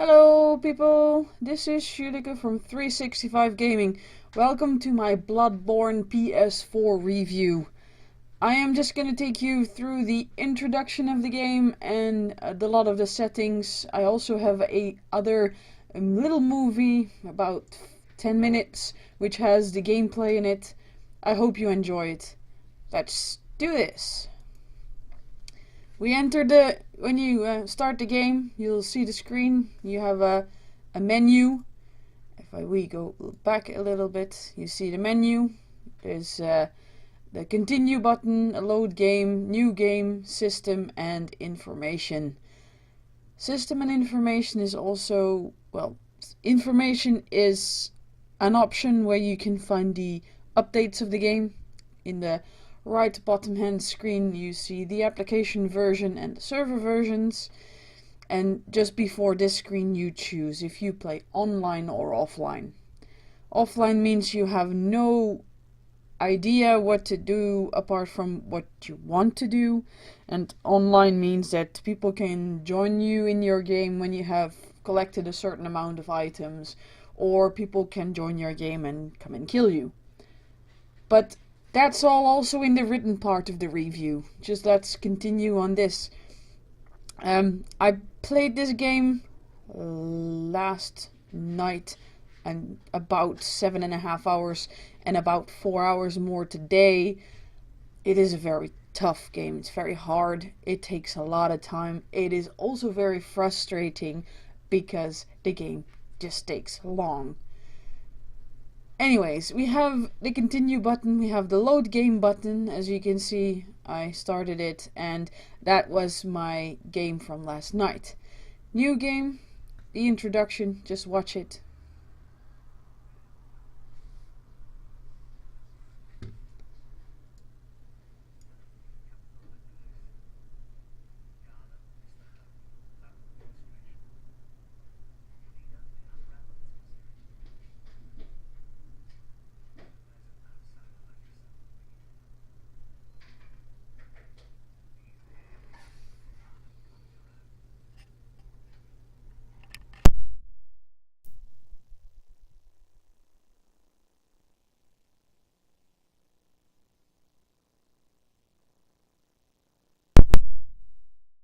Hello people, this is Juulleke from 365Gaming. Welcome to my Bloodborne PS4 review. I am just gonna take you through the introduction of the game and a lot of the settings. I also have a other little movie, about 10 minutes, which has the gameplay in it. I hope you enjoy it. Let's do this. We enter when you start the game, you'll see the screen. You have a menu. If we go back a little bit, you see the menu. There's the continue button, a load game, new game, system, and information. System and information is also, well, information is an option where you can find the updates of the game. In the right bottom hand screen you see the application version and the server versions, and just before this screen you choose if you play online or offline. Offline means you have no idea what to do apart from what you want to do, and online means that people can join you in your game when you have collected a certain amount of items, or people can join your game and come and kill you. But that's all also in the written part of the review. Just let's continue on this. I played this game last night and about 7.5 hours, and about 4 hours more today. It is a very tough game. It's very hard. It takes a lot of time. It is also very frustrating because the game just takes long. Anyways, we have the continue button, we have the load game button. As you can see, I started it and that was my game from last night. New game, the introduction, just watch it.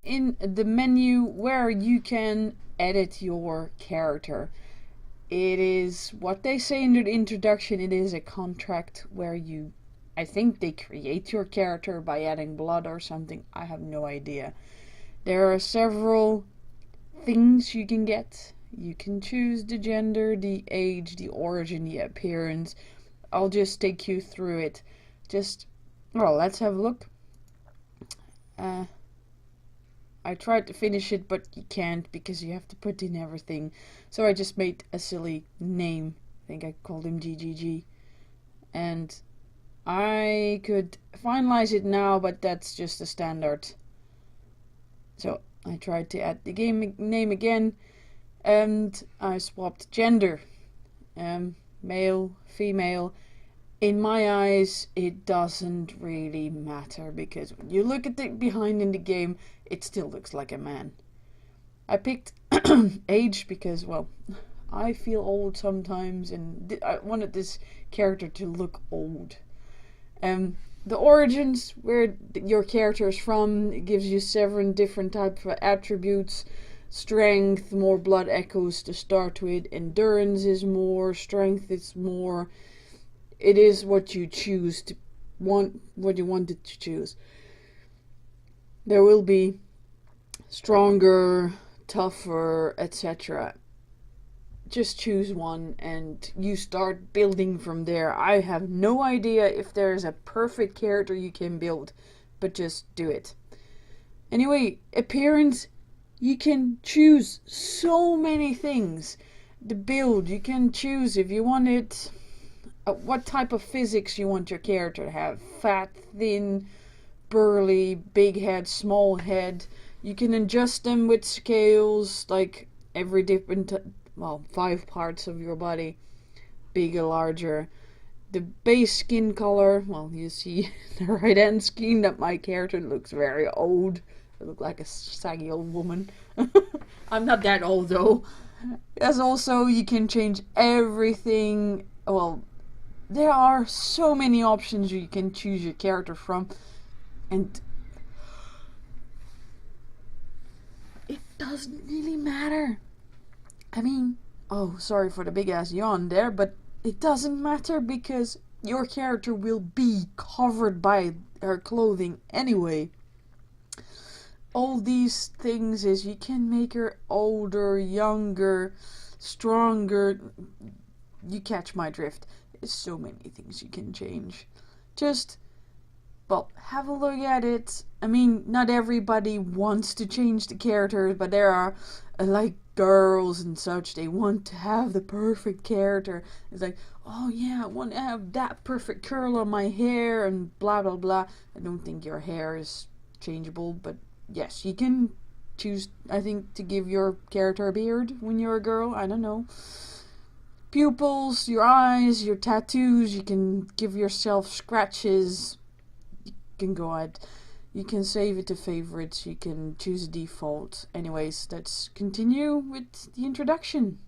In the menu where you can edit your character. It is what they say in the introduction. It is a contract where you, I think they create your character by adding blood or something. I have no idea. There are several things you can get. You can choose the gender, the age, the origin, the appearance. I'll just take you through it. Well, let's have a look. I tried to finish it, but you can't because you have to put in everything. So I just made a silly name. I think I called him GGG. And I could finalize it now, but that's just a standard. So I tried to add the game name again, and I swapped gender. Male, female. In my eyes, it doesn't really matter because when you look at the behind in the game, it still looks like a man. I picked age because, well, I feel old sometimes and I wanted this character to look old. The origins, where your character is from, it gives you 7 different types of attributes. Strength, more blood echoes to start with. Endurance is more, strength is more. It is what you choose to want, what you wanted to choose. There will be stronger, tougher, etc. Just choose one and you start building from there. I have no idea if there is a perfect character you can build, but just do it. Anyway, appearance, you can choose so many things. The build, you can choose if you want it. What type of physics you want your character to have. Fat, thin, burly, big head, small head. You can adjust them with scales, like every different, 5 parts of your body. Bigger, larger. The base skin color, well, you see the right hand screen that my character looks very old. I look like a saggy old woman. I'm not that old though. As also, you can change everything. Well, there are so many options you can choose your character from, and it doesn't really matter. I mean, oh, sorry for the big ass yawn there, but it doesn't matter because your character will be covered by her clothing anyway. All these things is you can make her older, younger, stronger. You catch my drift. There's so many things you can change. Just, well, have a look at it. I mean, not everybody wants to change the characters, but there are like girls and such. They want to have the perfect character. It's like, oh yeah, I want to have that perfect curl on my hair and blah blah blah. I don't think your hair is changeable, but yes, you can choose, I think, to give your character a beard when you're a girl. I don't know. Pupils, your eyes, your tattoos. You can give yourself scratches. You can go ahead. You can save it to favorites. You can choose a default. Anyways, let's continue with the introduction.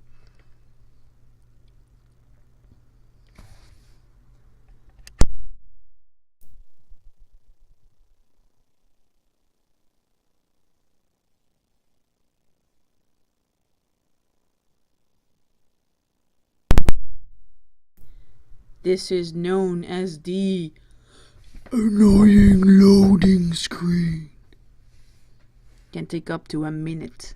This is known as the annoying loading screen. Can take up to a minute.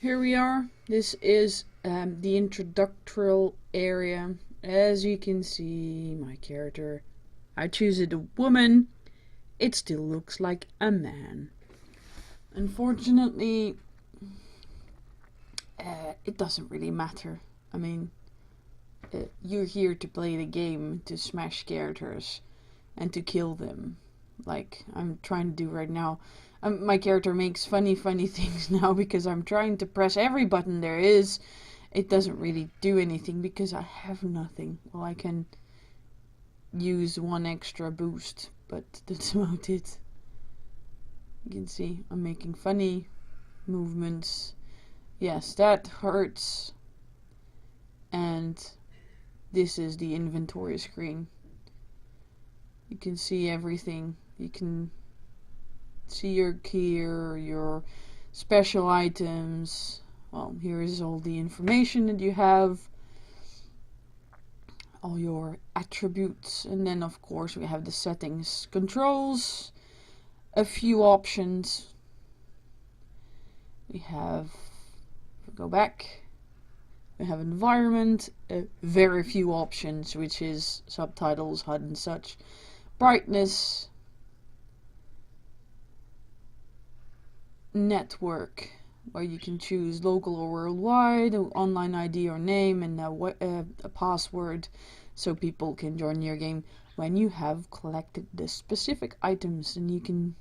Here we are. This is the introductory area. As you can see, my character, I choose it a woman. It still looks like a man. Unfortunately, it doesn't really matter. I mean, you're here to play the game, to smash characters, and to kill them. Like I'm trying to do right now. My character makes funny things now because I'm trying to press every button there is. It doesn't really do anything because I have nothing. Well, I can use one extra boost, but that's about it. You can see I'm making funny movements. Yes, that hurts. And this is the inventory screen. You can see everything. You can see your gear, your special items. Well, here is all the information that you have, all your attributes, and then of course we have the settings, controls, a few options. We have, if we go back, we have environment, very few options, which is subtitles, HUD and such. Brightness, network, where you can choose local or worldwide, online ID or name, and a password so people can join your game when you have collected the specific items. And you can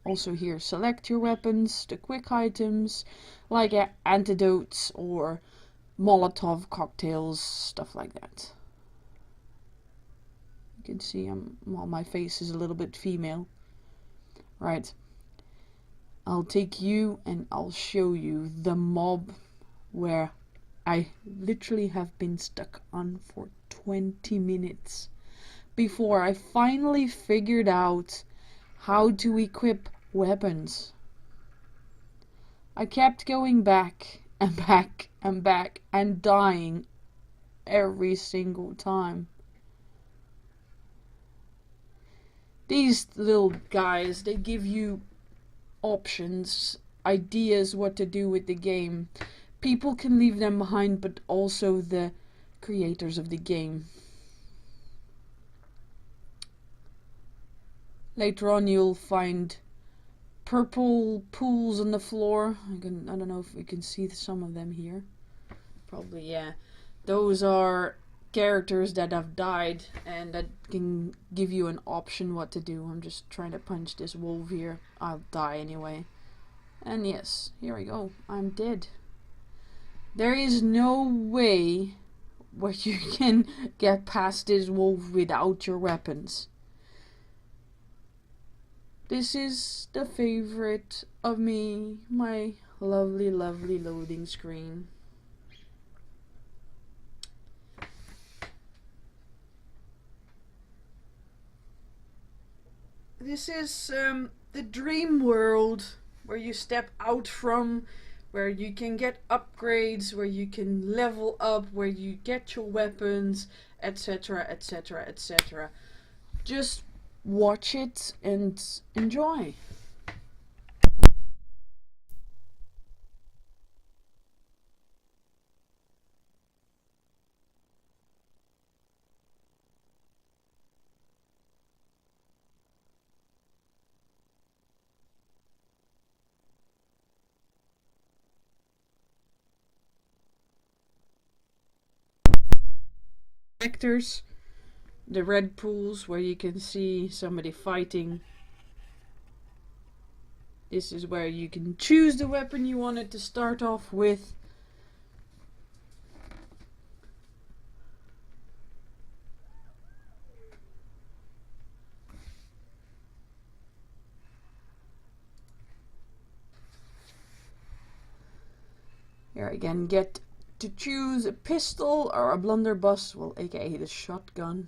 also here select your weapons, the quick items like antidotes or Molotov cocktails, stuff like that. You can see well, my face is a little bit female. Right. I'll take you and I'll show you the mob where I literally have been stuck on for 20 minutes before I finally figured out how to equip weapons. I kept going back and back and back and dying every single time. These little guys, they give you options, ideas what to do with the game. People can leave them behind, but also the creators of the game. Later on you'll find purple pools on the floor. I don't know if we can see some of them here. Probably, yeah. Those are characters that have died and that can give you an option what to do. I'm just trying to punch this wolf here. I'll die anyway. And yes, here we go. I'm dead. There is no way where you can get past this wolf without your weapons. This is the favorite of me, my lovely, lovely loading screen. This is the dream world where you step out from, where you can get upgrades, where you can level up, where you get your weapons, etc, etc, etc. Just watch it and enjoy. Sectors, the red pools where you can see somebody fighting. This is where you can choose the weapon you wanted to start off with. Here again, get to choose a pistol or a blunderbuss, well, aka the shotgun.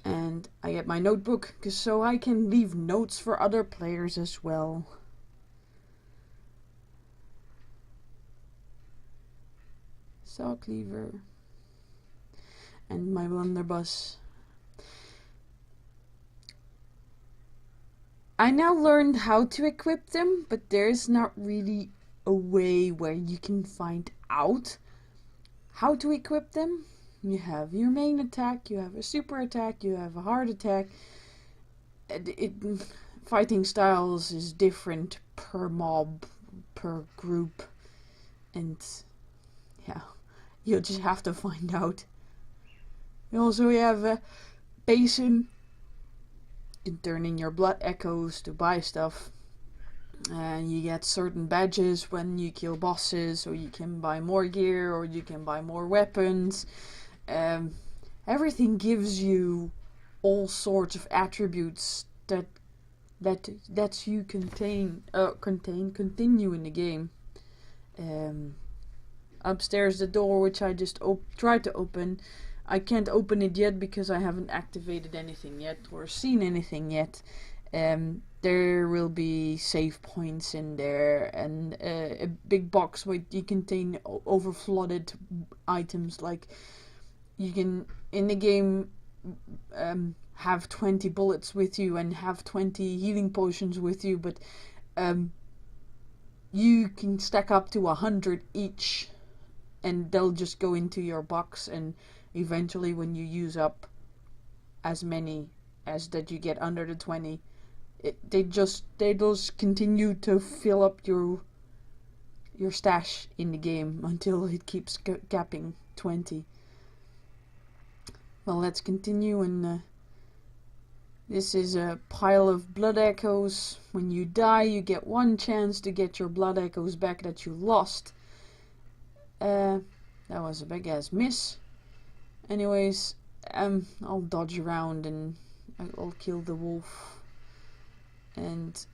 And I get my notebook, so I can leave notes for other players as well. Saw cleaver. And my blunderbuss. I now learned how to equip them, but there's not really a way where you can find out how to equip them. You have your main attack, you have a super attack, you have a hard attack. Fighting styles is different per mob, per group, and yeah, you'll just have to find out. You also have a basin. You can turn in your blood echoes to buy stuff. And you get certain badges when you kill bosses, or you can buy more gear, or you can buy more weapons. Everything gives you all sorts of attributes that you continue in the game. Upstairs, the door which I just tried to open, I can't open it yet because I haven't activated anything yet or seen anything yet. There will be save points in there, and a big box where you contain overflooded items. Like, you can, in the game, have 20 bullets with you and have 20 healing potions with you, but you can stack up to 100 each, and they'll just go into your box, and eventually when you use up as many as that you get under the 20, they just continue to fill up your stash in the game until it keeps capping 20. Well, let's continue, and this is a pile of blood echoes. When you die, you get one chance to get your blood echoes back that you lost. That was a big ass miss. Anyways, I'll dodge around and I'll kill the wolf, and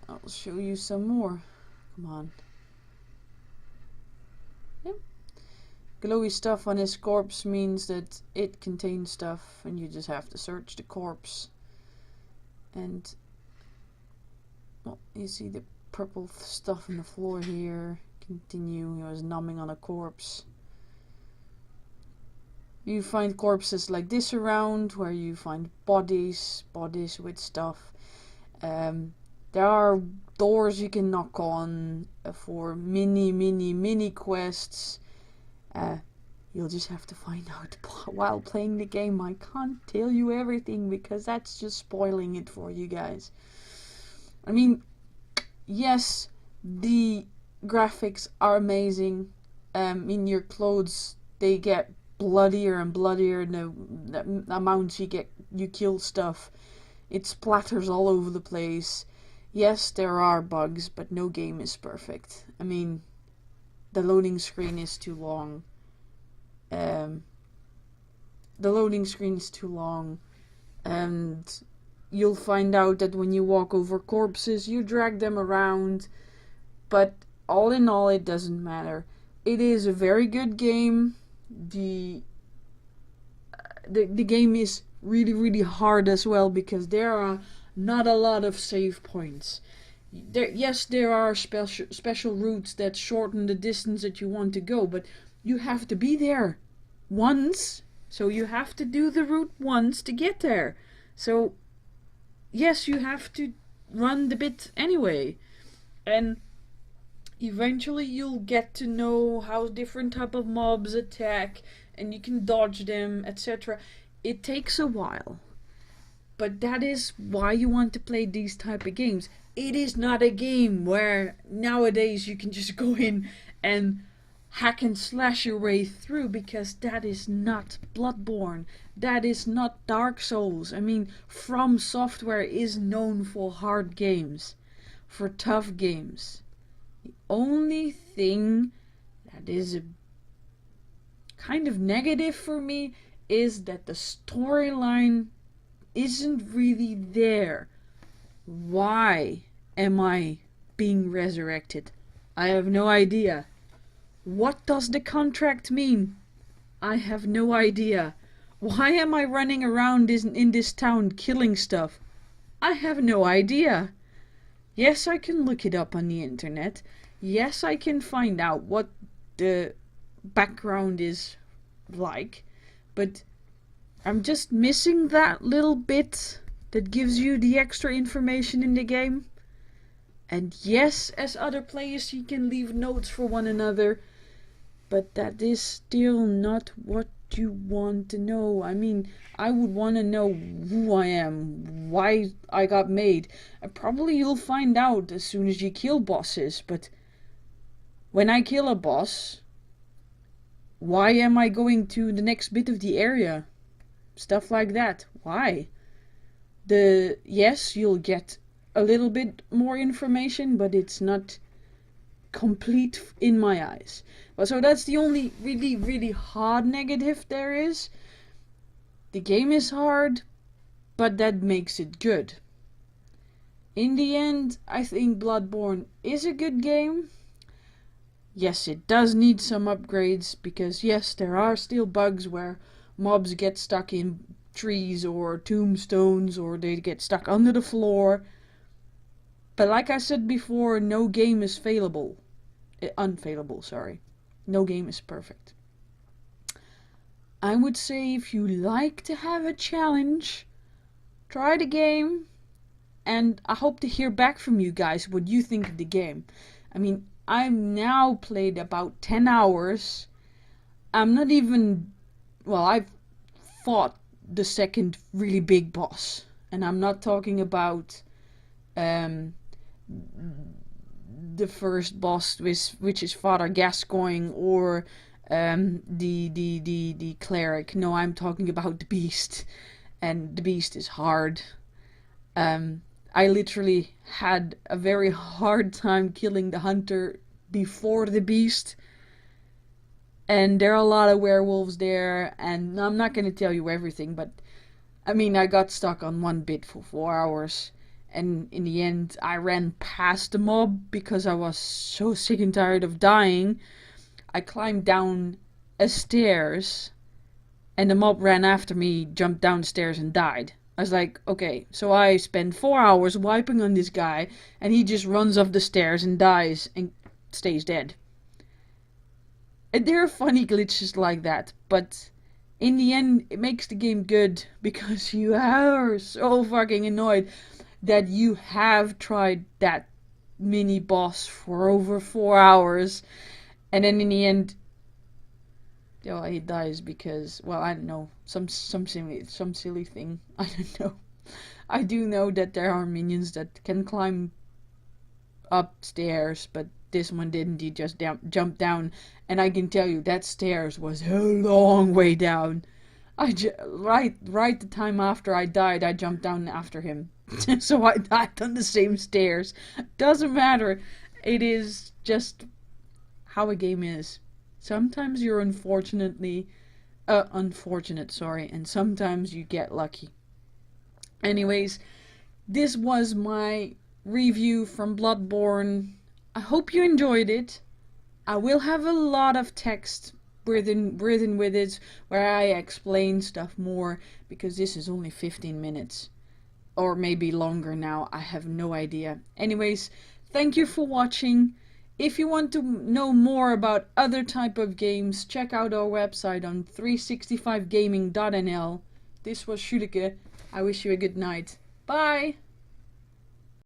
I'll show you some more. Come on. Yep. Glowy stuff on his corpse means that it contains stuff, and you just have to search the corpse. And well, you see the purple stuff on the floor here. Continue. He was numbing on a corpse. You find corpses like this around, where you find bodies with stuff. There are doors you can knock on for mini quests. You'll just have to find out while playing the game. I can't tell you everything because that's just spoiling it for you guys. I mean, yes, the graphics are amazing. In your clothes, they get bloodier and bloodier. The amounts you kill stuff, it splatters all over the place. Yes, there are bugs, but no game is perfect. I mean, the loading screen is too long. And you'll find out that when you walk over corpses, you drag them around. But all in all, it doesn't matter. It is a very good game. The game is really hard as well, because there are not a lot of save points. There are special routes that shorten the distance that you want to go, but you have to be there once, so you have to do the route once to get there. So yes, you have to run the bit anyway, and eventually you'll get to know how different type of mobs attack, and you can dodge them, etc. It takes a while, but that is why you want to play these type of games. It is not a game where nowadays you can just go in and hack and slash your way through, because that is not Bloodborne. That is not Dark Souls. I mean, From Software is known for hard games, for tough games. The only thing that is a kind of negative for me is that the storyline isn't really there. Why am I being resurrected? I have no idea. What does the contract mean? I have no idea. Why am I running around in this town killing stuff? I have no idea. Yes, I can look it up on the internet. Yes, I can find out what the background is like. But I'm just missing that little bit that gives you the extra information in the game. And yes, as other players, you can leave notes for one another, but that is still not what you want to know. I mean, I would want to know who I am, why I got made. And probably you'll find out as soon as you kill bosses, but when I kill a boss, why am I going to the next bit of the area? Stuff like that. Why? Yes, you'll get a little bit more information, but it's not complete in my eyes. So that's the only really hard negative there is. The game is hard, but that makes it good. In the end, I think Bloodborne is a good game. Yes, it does need some upgrades, because yes, there are still bugs where mobs get stuck in trees or tombstones, or they get stuck under the floor. But like I said before, no game is unfailable, sorry. No game is perfect. I would say if you like to have a challenge, try the game, and I hope to hear back from you guys what you think of the game. I mean, I've now played about 10 hours. I'm not even... Well, I've fought the second really big boss. And I'm not talking about the first boss, which is Father Gascoigne, or the cleric. No, I'm talking about the beast. And the beast is hard. I literally had a very hard time killing the hunter before the beast. And there are a lot of werewolves there, and I'm not going to tell you everything, but I mean, I got stuck on one bit for 4 hours, and in the end, I ran past the mob because I was so sick and tired of dying. I climbed down a stairs, and the mob ran after me, jumped down the stairs, and died. I was like, okay, so I spent 4 hours wiping on this guy, and he just runs off the stairs and dies and stays dead. And there are funny glitches like that, but in the end, it makes the game good because you are so fucking annoyed that you have tried that mini boss for over 4 hours, and then in the end, oh, he dies because, well, I don't know, some silly thing. I don't know. I do know that there are minions that can climb upstairs, but this one didn't. He just jumped down, and I can tell you that stairs was a long way down. Right the time after I died, I jumped down after him. So I died on the same stairs. Doesn't matter. It is just how a game is. Sometimes you're unfortunate, and sometimes you get lucky. Anyways, this was my review from Bloodborne. I hope you enjoyed it. I will have a lot of text written with it where I explain stuff more, because this is only 15 minutes. Or maybe longer now, I have no idea. Anyways, thank you for watching. If you want to know more about other type of games, check out our website on 365Gaming.nl. This was Juulleke. I wish you a good night. Bye!